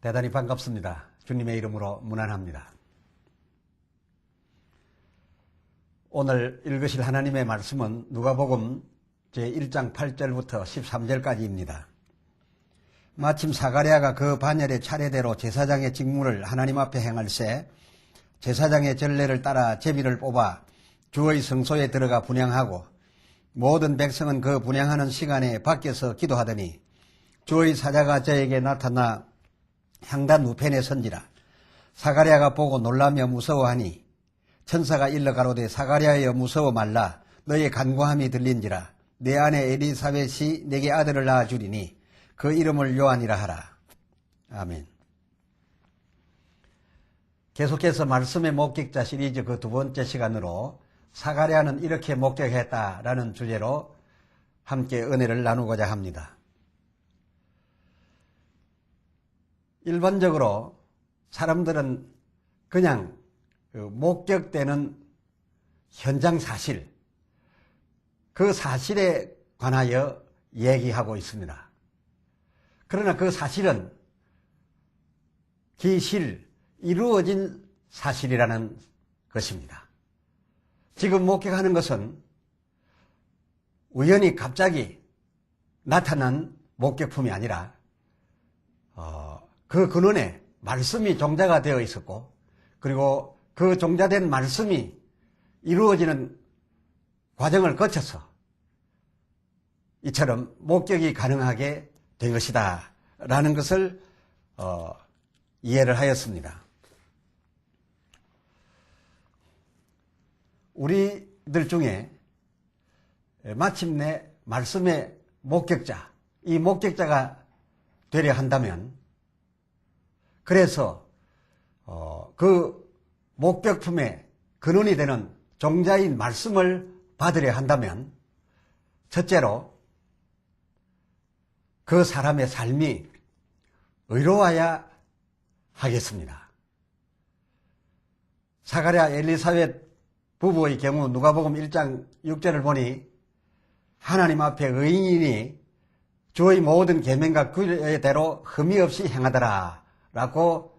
대단히 반갑습니다. 주님의 이름으로 문안합니다. 오늘 읽으실 하나님의 말씀은 누가복음 제1장 8절부터 13절까지입니다. 마침 사가랴가 그 반열의 차례대로 제사장의 직무를 하나님 앞에 행할세 제사장의 전례를 따라 제비를 뽑아 주의 성소에 들어가 분향하고 모든 백성은 그 분향하는 시간에 밖에서 기도하더니 주의 사자가 저에게 나타나 향단 우편에 선지라. 사가랴가 보고 놀라며 무서워하니 천사가 일러 가로되 사가랴여 무서워 말라. 너의 간구함이 들린지라. 내 아내 엘리사벳이 내게 아들을 낳아주리니 그 이름을 요한이라 하라. 아멘. 계속해서 말씀의 목격자 시리즈 그 두 번째 시간으로 사가랴는 이렇게 목격했다라는 주제로 함께 은혜를 나누고자 합니다. 일반적으로 사람들은 그냥 목격되는 현장 사실, 그 사실에 관하여 얘기하고 있습니다. 그러나 그 사실은 기실, 이루어진 사실이라는 것입니다. 지금 목격하는 것은 우연히 갑자기 나타난 목격품이 아니라 그 근원에 말씀이 종자가 되어 있었고 그리고 그 종자된 말씀이 이루어지는 과정을 거쳐서 이처럼 목격이 가능하게 된 것이다 라는 것을 이해를 하였습니다. 우리들 중에 마침내 말씀의 목격자, 이 목격자가 되려 한다면 그래서 그 목격품의 근원이 되는 종자인 말씀을 받으려 한다면 첫째로 그 사람의 삶이 의로워야 하겠습니다. 사가랴 엘리사벳 부부의 경우 누가복음 1장 6절을 보니 하나님 앞에 의인이 주의 모든 계명과 규례대로 흠이 없이 행하더라 라고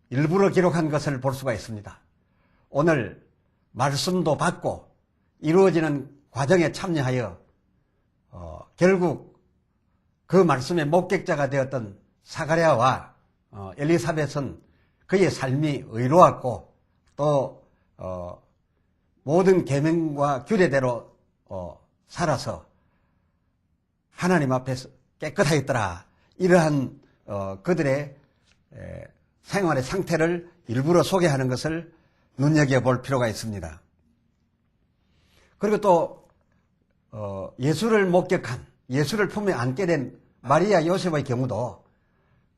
일부러 기록한 것을 볼 수가 있습니다. 오늘 말씀도 받고 이루어지는 과정에 참여하여 결국 그 말씀의 목격자가 되었던 사가랴와 엘리사벳은 그의 삶이 의로웠고 또 모든 계명과 규례대로 살아서 하나님 앞에서 깨끗하였더라. 이러한 그들의 생활의 상태를 일부러 소개하는 것을 눈여겨볼 필요가 있습니다. 그리고 또 예수를 목격한, 예수를 품에 안게 된 마리아 요셉의 경우도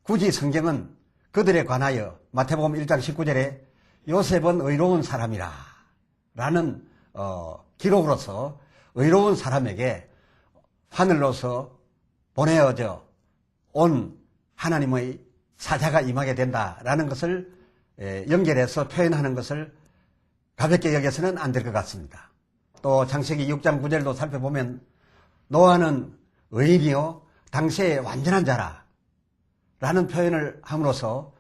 굳이 성경은 그들에 관하여 마태복음 1장 19절에 요셉은 의로운 사람이라 라는 기록으로서 의로운 사람에게 하늘로서 보내어져 온 하나님의 사자가 임하게 된다라는 것을 연결해서 표현하는 것을 가볍게 여겨서는 안 될 것 같습니다. 또 창세기 6장 9절도 살펴보면 노아는 의인이요 당시에 완전한 자라 라는 표현을 함으로써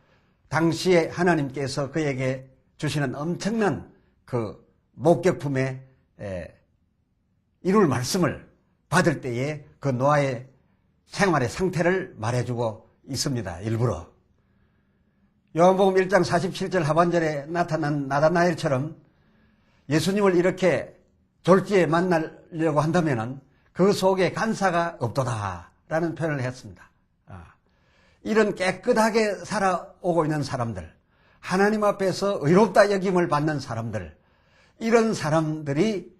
당시에 하나님께서 그에게 주시는 엄청난 그 목격품에 이룰 말씀을 받을 때에 그 노아의 생활의 상태를 말해주고 있습니다. 일부러. 요한복음 1장 47절 하반절에 나타난 나다나엘처럼 예수님을 이렇게 졸지에 만나려고 한다면 그 속에 간사가 없도다 라는 표현을 했습니다. 이런 깨끗하게 살아오고 있는 사람들, 하나님 앞에서 의롭다 여김을 받는 사람들, 이런 사람들이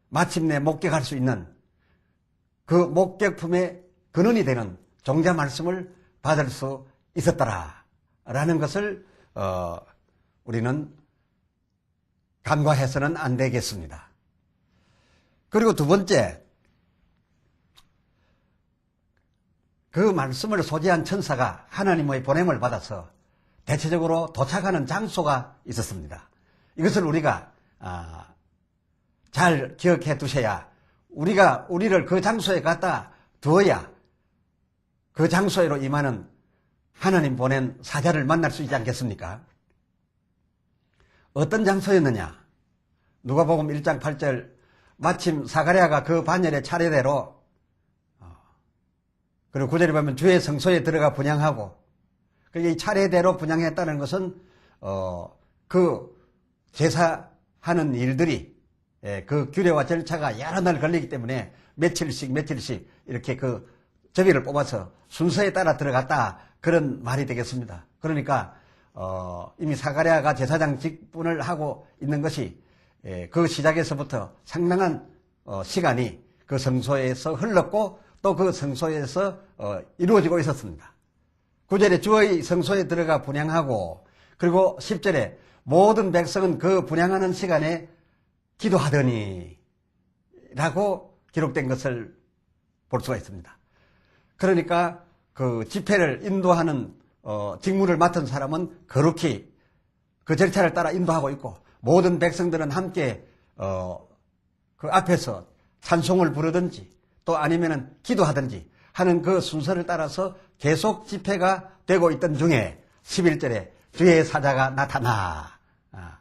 마침내 목격할 수 있는 그 목격품의 근원이 되는 종자 말씀을 받을 수 있었더라라는 것을 우리는 간과해서는 안 되겠습니다. 그리고 두 번째, 그 말씀을 소지한 천사가 하나님의 보냄을 받아서 대체적으로 도착하는 장소가 있었습니다. 이것을 우리가 잘 기억해 두셔야 우리를 그 장소에 갖다 두어야 그 장소로 임하는 하나님 보낸 사자를 만날 수 있지 않겠습니까? 어떤 장소였느냐? 누가복음 1장 8절 마침 사가랴가 그 반열의 차례대로 그리고 9절에 보면 주의 성소에 들어가 분향하고 이 차례대로 분향했다는 것은 그 제사하는 일들이 그 규례와 절차가 여러 날 걸리기 때문에 며칠씩 이렇게 그 저기를 뽑아서 순서에 따라 들어갔다 그런 말이 되겠습니다. 그러니까 이미 사가랴가 제사장 직분을 하고 있는 것이 그 시작에서부터 상당한 시간이 그 성소에서 흘렀고 또 그 성소에서 이루어지고 있었습니다. 9절에 주의 성소에 들어가 분향하고 그리고 10절에 모든 백성은 그 분향하는 시간에 기도하더니 라고 기록된 것을 볼 수가 있습니다. 그러니까 그 집회를 인도하는 직무를 맡은 사람은 거룩히 그 절차를 따라 인도하고 있고 모든 백성들은 함께 그 앞에서 찬송을 부르든지 또 아니면은 기도하든지 하는 그 순서를 따라서 계속 집회가 되고 있던 중에 11절에 주의 사자가 나타나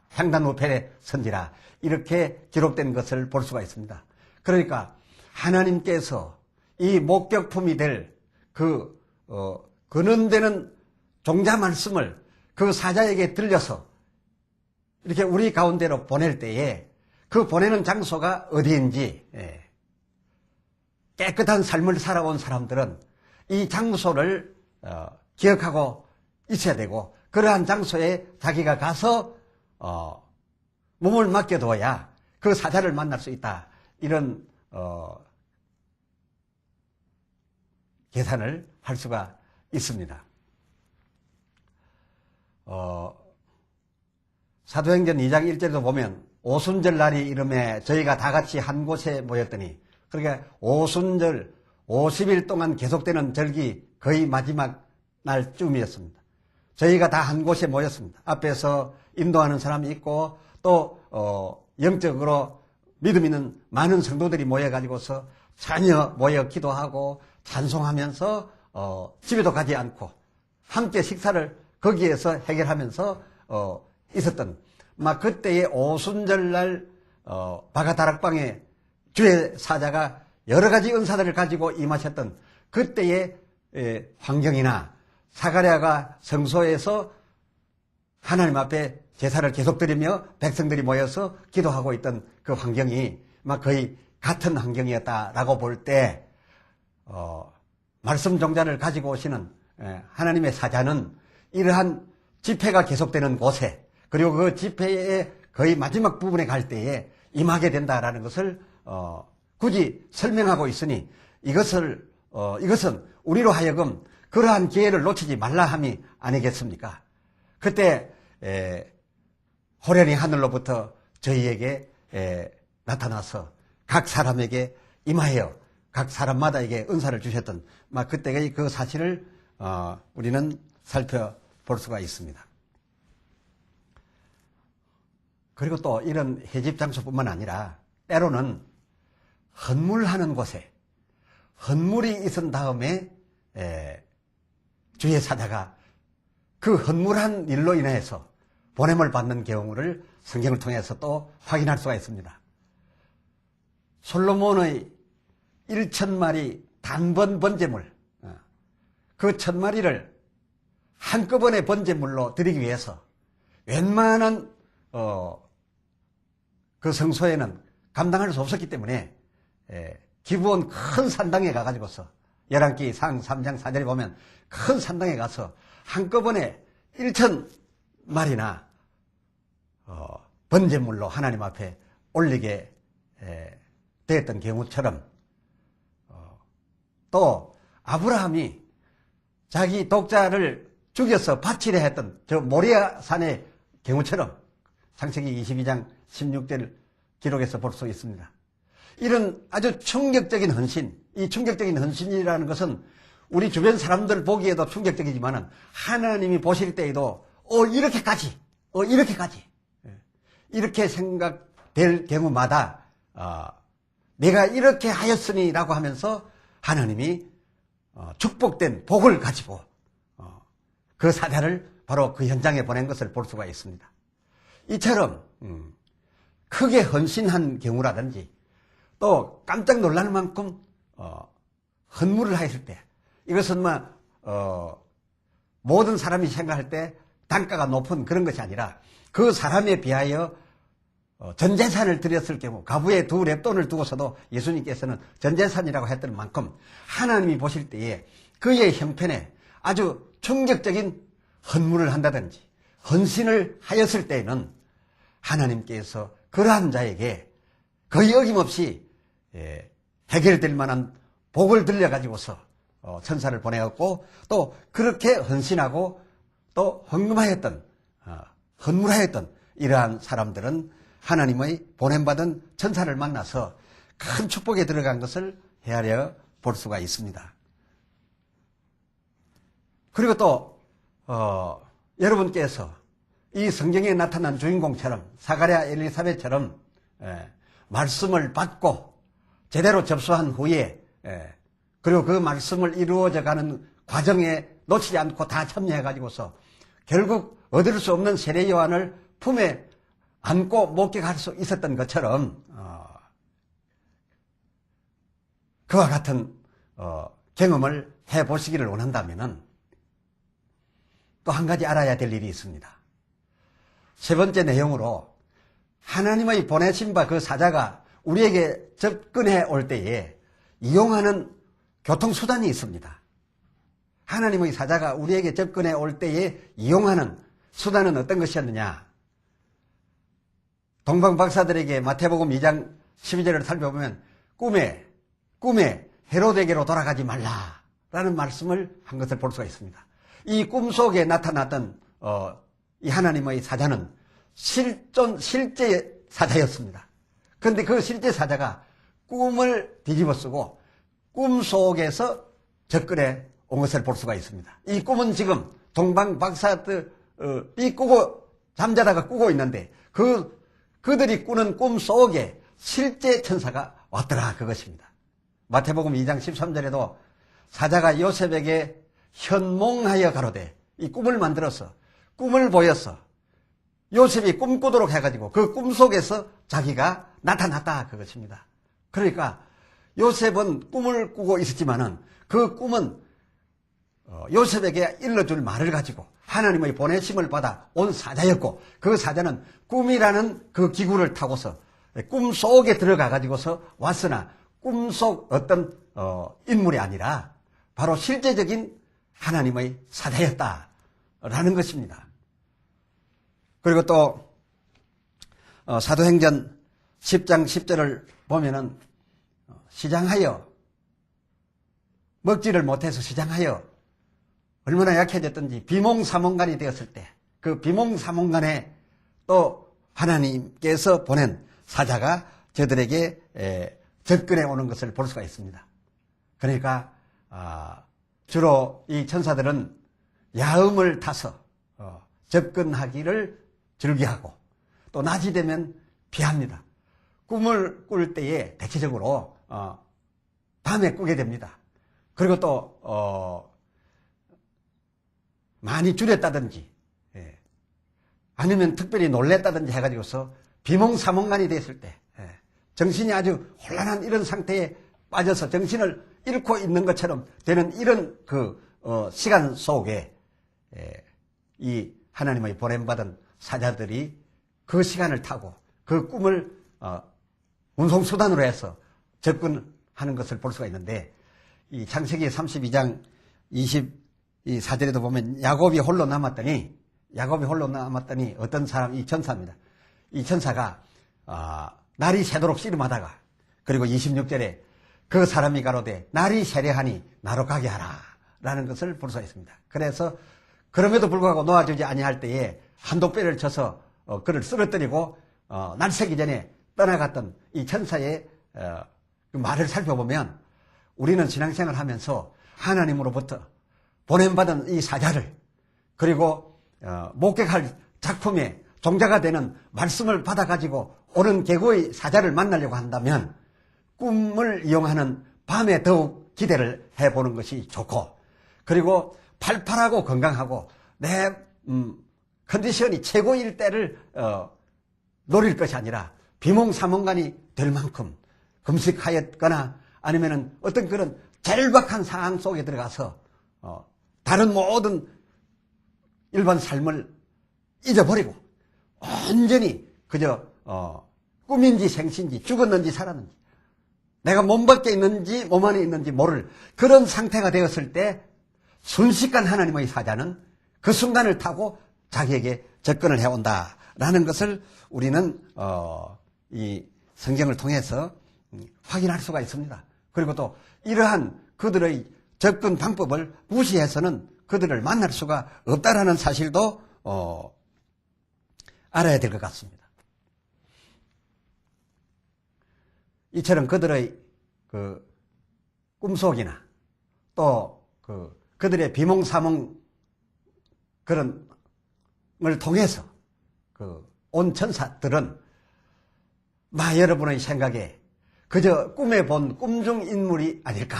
향단 우편에 선지라 이렇게 기록된 것을 볼 수가 있습니다. 그러니까 하나님께서 이 목격품이 될 그 근원되는 종자 말씀을 그 사자에게 들려서 이렇게 우리 가운데로 보낼 때에 그 보내는 장소가 어디인지 깨끗한 삶을 살아온 사람들은 이 장소를 기억하고 있어야 되고 그러한 장소에 자기가 가서 몸을 맡겨둬야 그 사자를 만날 수 있다. 이런 계산을 할 수가 있습니다. 사도행전 2장 1절에도 보면 오순절 날이 이름에 저희가 다 같이 한 곳에 모였더니 그러니까 오순절 50일 동안 계속되는 절기 거의 마지막 날쯤이었습니다. 저희가 다 한 곳에 모였습니다. 앞에서 인도하는 사람이 있고 또 영적으로 믿음 있는 많은 성도들이 모여가지고서 자녀 모여 기도하고 찬송하면서 집에도 가지 않고 함께 식사를 거기에서 해결하면서 있었던 막 그때의 오순절날 바가다락방에 주의 사자가 여러 가지 은사들을 가지고 임하셨던 그때의 환경이나 사가랴가 성소에서 하나님 앞에 제사를 계속 드리며 백성들이 모여서 기도하고 있던 그 환경이 막 거의 같은 환경이었다라고 볼 때 말씀 종자를 가지고 오시는 하나님의 사자는 이러한 집회가 계속되는 곳에 그리고 그 집회의 거의 마지막 부분에 갈 때에 임하게 된다라는 것을 굳이 설명하고 있으니 이것은 우리로 하여금 그러한 기회를 놓치지 말라 함이 아니겠습니까? 그때 호련히 하늘로부터 저희에게 나타나서 각 사람에게 임하여 각 사람마다에게 은사를 주셨던 막 그때의 그 사실을 우리는 살펴볼 수가 있습니다. 그리고 또 이런 회집 장소뿐만 아니라 때로는 헌물하는 곳에 헌물이 있은 다음에 주의 사자가 그 헌물한 일로 인해서 보냄을 받는 경우를 성경을 통해서 또 확인할 수가 있습니다. 솔로몬의 1,000마리 단번 번제물 그 1,000마리를 한꺼번에 번제물로 드리기 위해서 웬만한 그 성소에는 감당할 수 없었기 때문에 기브온 큰 산당에 가가지고서 열왕기 상 3장 4절에 보면 큰 산당에 가서 한꺼번에 1,000마리나 번제물로 하나님 앞에 올리게 되었던 경우처럼 또 아브라함이 자기 독자를 죽여서 바치려 했던 저 모리아 산의 경우처럼 창세기 22장 16절 기록에서 볼 수 있습니다. 이런 아주 충격적인 헌신, 이 충격적인 헌신이라는 것은 우리 주변 사람들 보기에도 충격적이지만 하나님이 보실 때에도 이렇게까지 이렇게 생각될 경우마다 내가 이렇게 하였으니 라고 하면서 하나님이 축복된 복을 가지고 그 사자를 바로 그 현장에 보낸 것을 볼 수가 있습니다. 이처럼 크게 헌신한 경우라든지 또 깜짝 놀랄 만큼 헌물을 하였을 때, 이것은 모든 사람이 생각할 때 단가가 높은 그런 것이 아니라 그 사람에 비하여 전 재산을 드렸을 경우, 가부에 2렙돈을 두고서도 예수님께서는 전 재산이라고 했던 만큼 하나님이 보실 때에 그의 형편에 아주 충격적인 헌물을 한다든지 헌신을 하였을 때에는 하나님께서 그러한 자에게 거의 어김없이 해결될 만한 복을 들려가지고서 천사를 보내었고, 또 그렇게 헌신하고 또 헌금하였던, 헌물하였던 이러한 사람들은 하나님의 보냄받은 천사를 만나서 큰 축복에 들어간 것을 헤아려 볼 수가 있습니다. 그리고 또 여러분께서 이 성경에 나타난 주인공처럼 사가랴 엘리사벳처럼 말씀을 받고 제대로 접수한 후에 그리고 그 말씀을 이루어져가는 과정에 놓치지 않고 다 참여해가지고서 결국 얻을 수 없는 세례 요한을 품에 안고 목격할 수 있었던 것처럼 그와 같은 경험을 해보시기를 원한다면 또 한 가지 알아야 될 일이 있습니다. 세 번째 내용으로 하나님의 보내신 바 그 사자가 우리에게 접근해 올 때에 이용하는 교통수단이 있습니다. 하나님의 사자가 우리에게 접근해 올 때에 이용하는 수단은 어떤 것이었느냐? 동방박사들에게 마태복음 2장 12절을 살펴보면 꿈에 헤로데게로 돌아가지 말라라는 말씀을 한 것을 볼 수가 있습니다. 이 꿈 속에 나타났던 이 하나님의 사자는 실제 사자였습니다. 그런데 그 실제 사자가 꿈을 뒤집어 쓰고 꿈 속에서 접근해 온 것을 볼 수가 있습니다. 이 꿈은 지금 동방박사들이 잠자다가 꾸고 있는데 그들이 꾸는 꿈 속에 실제 천사가 왔더라, 그것입니다. 마태복음 2장 13절에도 사자가 요셉에게 현몽하여 가로되, 이 꿈을 만들어서 꿈을 보여서 요셉이 꿈꾸도록 해가지고 그 꿈 속에서 자기가 나타났다, 그것입니다. 그러니까 요셉은 꿈을 꾸고 있었지만은 그 꿈은 요셉에게 일러줄 말을 가지고 하나님의 보내심을 받아 온 사자였고, 그 사자는 꿈이라는 그 기구를 타고서 꿈 속에 들어가 가지고서 왔으나 꿈속 어떤 인물이 아니라 바로 실제적인 하나님의 사자였다라는 것입니다. 그리고 또 사도행전 10장 10절을 보면은 시장하여, 먹지를 못해서 시장하여 얼마나 약해졌던지 비몽사몽간이 되었을 때 그 비몽사몽간에 또 하나님께서 보낸 사자가 저들에게 접근해 오는 것을 볼 수가 있습니다. 그러니까 주로 이 천사들은 야음을 타서 접근하기를 즐겨하고 또 낮이 되면 피합니다. 꿈을 꿀 때에 대체적으로 밤에 꾸게 됩니다. 그리고 또 많이 줄였다든지 아니면 특별히 놀랬다든지 해가지고서 비몽사몽간이 됐을 때 정신이 아주 혼란한 이런 상태에 빠져서 정신을 잃고 있는 것처럼 되는 이런 시간 속에 이 하나님의 보냄받은 사자들이 그 시간을 타고 그 꿈을 운송수단으로 해서 접근하는 것을 볼 수가 있는데, 이 창세기 32장 24절에도 보면 야곱이 홀로 남았더니 어떤 사람, 이 천사입니다. 이 천사가 날이 새도록 씨름하다가, 그리고 26절에 그 사람이 가로되 날이 세려하니 나로 가게 하라 라는 것을 볼 수가 있습니다. 그래서 그럼에도 불구하고 놓아주지 아니할 때에 한독배를 쳐서 그를 쓰러뜨리고 날 새기 전에 떠나갔던 이 천사의 그 말을 살펴보면 우리는 신앙생활을 하면서 하나님으로부터 보냄받은 이 사자를, 그리고 목격할 작품의 종자가 되는 말씀을 받아가지고 오는 계고의 사자를 만나려고 한다면 꿈을 이용하는 밤에 더욱 기대를 해보는 것이 좋고, 그리고 팔팔하고 건강하고 내 컨디션이 최고일 때를 노릴 것이 아니라 비몽사몽간이 될 만큼 금식하였거나 아니면은 어떤 그런 절박한 상황 속에 들어가서 다른 모든 일반 삶을 잊어버리고 온전히 그저 꿈인지 생신지 죽었는지 살았는지 내가 몸 밖에 있는지 몸 안에 있는지 모를 그런 상태가 되었을 때 순식간 하나님의 사자는 그 순간을 타고 자기에게 접근을 해온다라는 것을 우리는 이 성경을 통해서 확인할 수가 있습니다. 그리고 또 이러한 그들의 접근 방법을 무시해서는 그들을 만날 수가 없다라는 사실도 알아야 될 것 같습니다. 이처럼 그들의 그 꿈속이나 또 그들의 비몽사몽 그런 걸 통해서 온 천사들은 여러분의 생각에 그저 꿈에 본 꿈중 인물이 아닐까,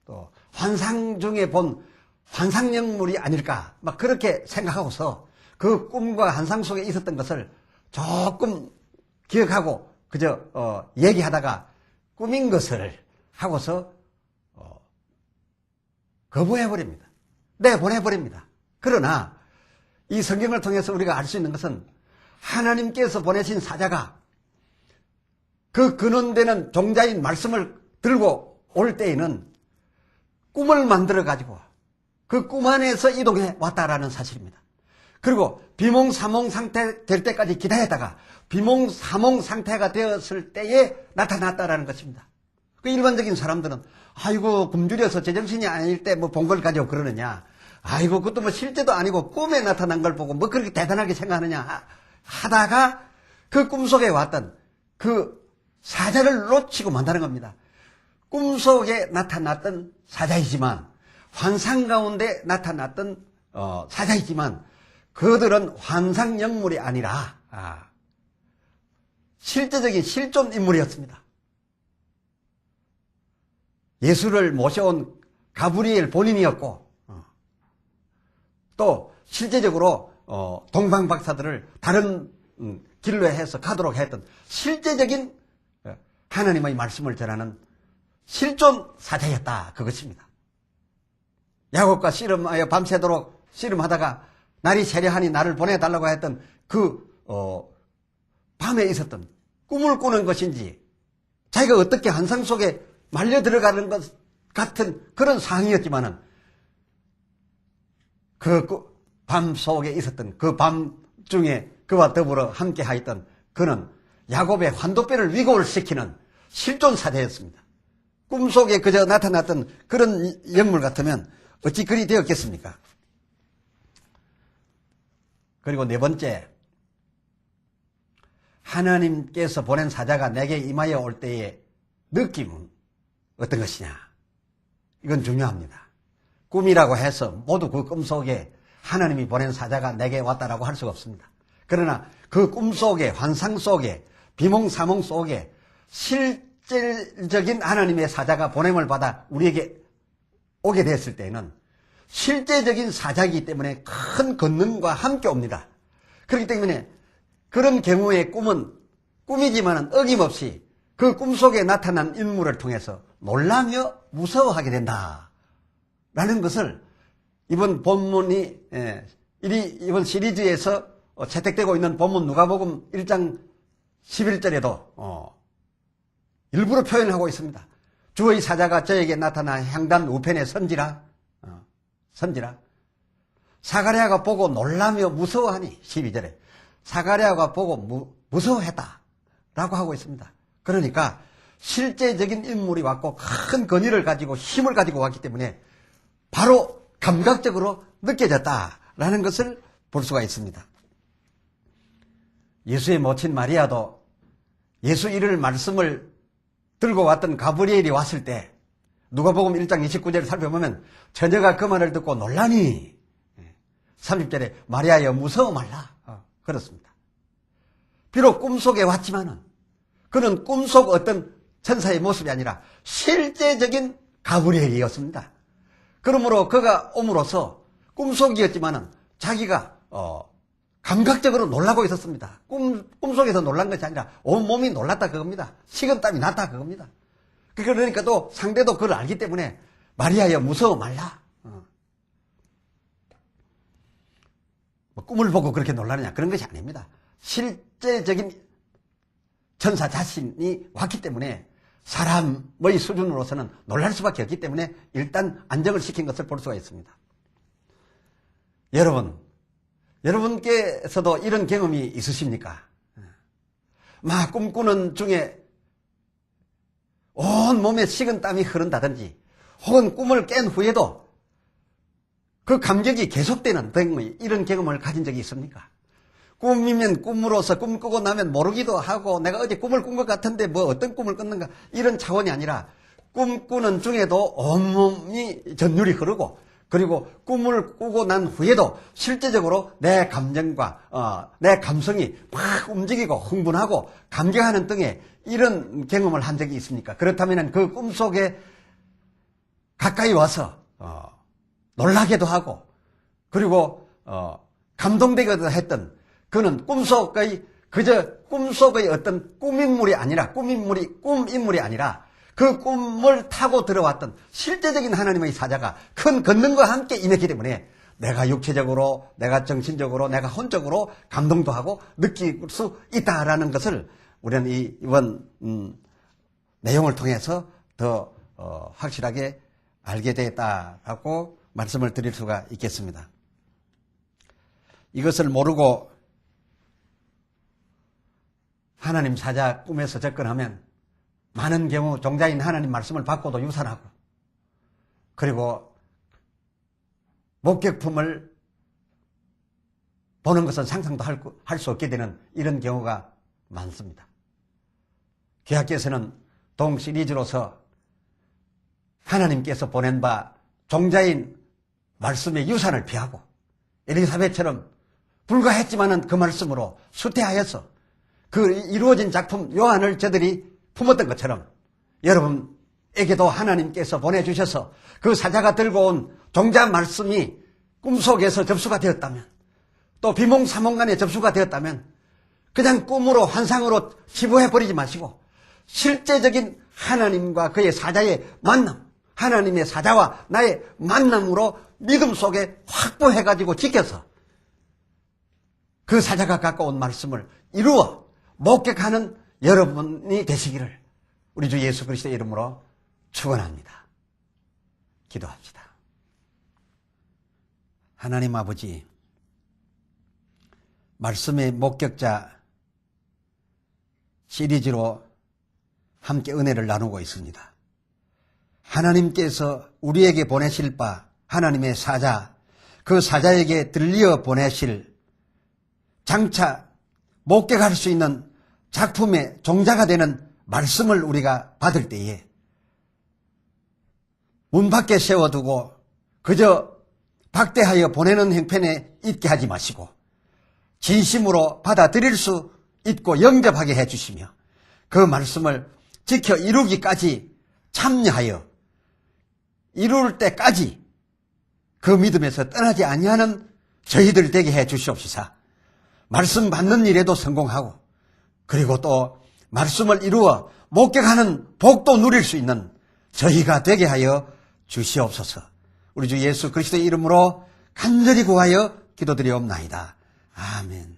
또 환상 중에 본 환상연물이 아닐까, 그렇게 생각하고서 그 꿈과 환상 속에 있었던 것을 조금 기억하고 그저 얘기하다가 꿈인 것을 하고서 거부해버립니다. 내보내버립니다. 그러나 이 성경을 통해서 우리가 알 수 있는 것은 하나님께서 보내신 사자가 그 근원되는 종자인 말씀을 들고 올 때에는 꿈을 만들어 가지고 그 꿈 안에서 이동해 왔다라는 사실입니다. 그리고 비몽사몽 상태 될 때까지 기다렸다가 비몽사몽 상태가 되었을 때에 나타났다라는 것입니다. 그 일반적인 사람들은 아이고 굶주려서 제정신이 아닐 때 본 걸 가지고 그러느냐, 아이고 그것도 실제도 아니고 꿈에 나타난 걸 보고 그렇게 대단하게 생각하느냐 하다가 그 꿈속에 왔던 그 사자를 놓치고 만다는 겁니다. 꿈속에 나타났던 사자이지만 환상 가운데 나타났던 사자이지만 그들은 환상연물이 아니라 실제적인 실존 인물이었습니다. 예수를 모셔온 가브리엘 본인이었고 또 실제적으로 동방박사들을 다른 길로 해서 가도록 했던 실제적인 하나님의 말씀을 전하는 실존 사자였다, 그것입니다. 야곱과 씨름하여 밤새도록 씨름하다가 날이 세려하니 나를 보내달라고 했던 밤에 있었던 꿈을 꾸는 것인지 자기가 어떻게 환상 속에 말려 들어가는 것 같은 그런 상황이었지만은 그 밤 속에 있었던 그 밤 중에 그와 더불어 함께 하였던 그는 야곱의 환도뼈를 위고를 시키는 실존 사자였습니다. 꿈속에 그저 나타났던 그런 영물 같으면 어찌 그리 되었겠습니까? 그리고 네 번째, 하나님께서 보낸 사자가 내게 임하여 올 때의 느낌은 어떤 것이냐, 이건 중요합니다. 꿈이라고 해서 모두 그 꿈속에 하나님이 보낸 사자가 내게 왔다라고 할 수가 없습니다. 그러나 그 꿈속에, 환상 속에, 비몽사몽 속에 실질적인 하나님의 사자가 보냄을 받아 우리에게 오게 됐을 때는 실제적인 사자이기 때문에 큰 권능과 함께 옵니다. 그렇기 때문에 그런 경우의 꿈은 꿈이지만 어김없이 그 꿈속에 나타난 인물을 통해서 놀라며 무서워하게 된다라는 것을 이번 본문이 이번 시리즈에서 채택되고 있는 본문 누가복음 1장 11절에도 일부러 표현하고 있습니다. 주의 사자가 저에게 나타나 향단 우편에 선지라. 사가랴가 보고 놀라며 무서워하니 12절에 사가랴가 보고 무서워했다 라고 하고 있습니다. 그러니까 실제적인 인물이 왔고 큰 권위를 가지고 힘을 가지고 왔기 때문에 바로 감각적으로 느껴졌다라는 것을 볼 수가 있습니다. 예수의 모친 마리아도 예수 이를 말씀을 들고 왔던 가브리엘이 왔을 때 누가복음 1장 29절을 살펴보면 처녀가 그 말을 듣고 놀라니 30절에 마리아여 무서워 말라 그렇습니다. 비록 꿈속에 왔지만은 그는 꿈속 어떤 천사의 모습이 아니라 실제적인 가브리엘이었습니다. 그러므로 그가 옴으로써 꿈속이었지만은 자기가 감각적으로 놀라고 있었습니다. 꿈속에서 놀란 것이 아니라 온몸이 놀랐다 그겁니다. 식은땀이 났다 그겁니다. 그러니까 또 상대도 그걸 알기 때문에 마리아여 무서워 말라. 뭐 꿈을 보고 그렇게 놀라느냐 그런 것이 아닙니다. 실제적인 천사 자신이 왔기 때문에 사람의 수준으로서는 놀랄 수밖에 없기 때문에 일단 안정을 시킨 것을 볼 수가 있습니다. 여러분께서도 이런 경험이 있으십니까? 막 꿈꾸는 중에 온 몸에 식은땀이 흐른다든지 혹은 꿈을 깬 후에도 그 감격이 계속되는 이런 경험을 가진 적이 있습니까? 꿈이면 꿈으로서 꿈꾸고 나면 모르기도 하고 내가 어제 꿈을 꾼 것 같은데 뭐 어떤 꿈을 꿨는가 이런 차원이 아니라 꿈꾸는 중에도 온몸이 전율이 흐르고 그리고 꿈을 꾸고 난 후에도 실제적으로 내 감정과 내 감성이 막 움직이고 흥분하고 감격하는 등의 이런 경험을 한 적이 있습니까? 그렇다면 그 꿈속에 가까이 와서 놀라기도 하고 그리고 감동되기도 했던 그는 꿈속의 어떤 꿈인물이 아니라 그 꿈을 타고 들어왔던 실제적인 하나님의 사자가 큰 권능과 함께 임했기 때문에 내가 육체적으로, 내가 정신적으로, 내가 혼적으로 감동도 하고 느낄 수 있다라는 것을 우리는 이번 내용을 통해서 더 확실하게 알게 되었다라고 말씀을 드릴 수가 있겠습니다. 이것을 모르고 하나님 사자 꿈에서 접근하면 많은 경우 종자인 하나님 말씀을 받고도 유산하고 그리고 목격품을 보는 것은 상상도 할 수 없게 되는 이런 경우가 많습니다. 귀하께서는 동 시리즈로서 하나님께서 보낸 바 종자인 말씀의 유산을 피하고 엘리사벳처럼 불과했지만은 그 말씀으로 수태하여서 그 이루어진 작품 요한을 저들이 품었던 것처럼 여러분에게도 하나님께서 보내주셔서 그 사자가 들고 온 종자 말씀이 꿈속에서 접수가 되었다면 또 비몽사몽간에 접수가 되었다면 그냥 꿈으로 환상으로 치부해버리지 마시고 실제적인 하나님과 그의 사자의 만남, 하나님의 사자와 나의 만남으로 믿음 속에 확보해가지고 지켜서 그 사자가 갖고 온 말씀을 이루어 목격하는 여러분이 되시기를 우리 주 예수 그리스도의 이름으로 축원합니다. 기도합시다. 하나님 아버지, 말씀의 목격자 시리즈로 함께 은혜를 나누고 있습니다. 하나님께서 우리에게 보내실 바 하나님의 사자, 그 사자에게 들려 보내실 장차 목격할 수 있는 작품의 종자가 되는 말씀을 우리가 받을 때에 문 밖에 세워두고 그저 박대하여 보내는 형편에 있게 하지 마시고 진심으로 받아들일 수 있고 영접하게 해주시며 그 말씀을 지켜 이루기까지 참여하여 이룰 때까지 그 믿음에서 떠나지 아니하는 저희들 되게 해 주시옵시사. 말씀 받는 일에도 성공하고 그리고 또 말씀을 이루어 목격하는 복도 누릴 수 있는 저희가 되게 하여 주시옵소서. 우리 주 예수 그리스도의 이름으로 간절히 구하여 기도드리옵나이다. 아멘.